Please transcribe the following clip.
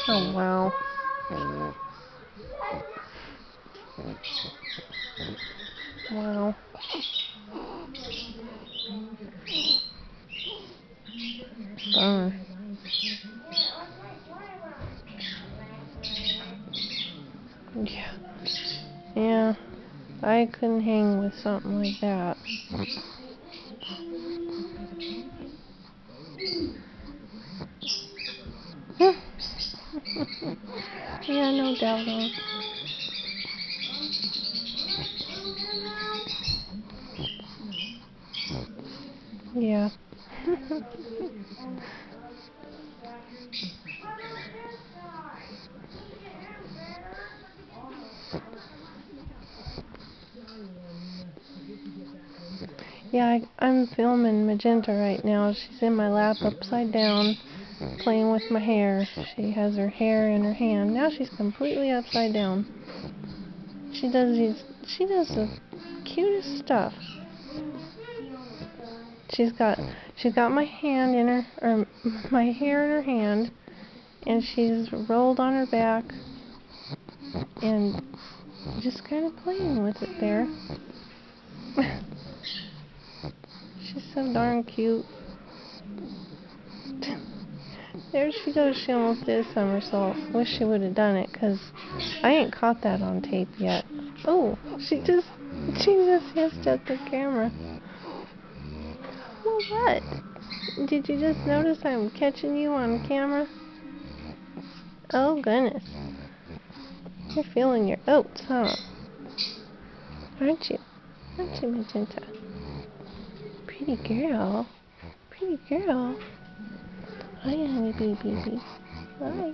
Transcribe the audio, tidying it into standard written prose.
Oh, wow. Wow. Bummer. Yeah. Yeah. I couldn't hang with something like that. Yeah, no doubt on. Yeah. Yeah, I'm filming Magenta right now. She's in my lap upside down, playing with my hair. She has her hair in her hand. Now she's completely upside down. She does the cutest stuff. She's got my hand in her, or my hair in her hand, and she's rolled on her back and just kind of playing with it there. She's so darn cute. There she goes. She almost did a somersault. Wish she would have done it, because I ain't caught that on tape yet. Oh, she just hissed at the camera. Well, what? Did you just notice I'm catching you on camera? Oh, goodness. You're feeling your oats, huh? Aren't you? Aren't you, Magenta? Pretty girl. Pretty girl. Hi, honeybee baby. Hi.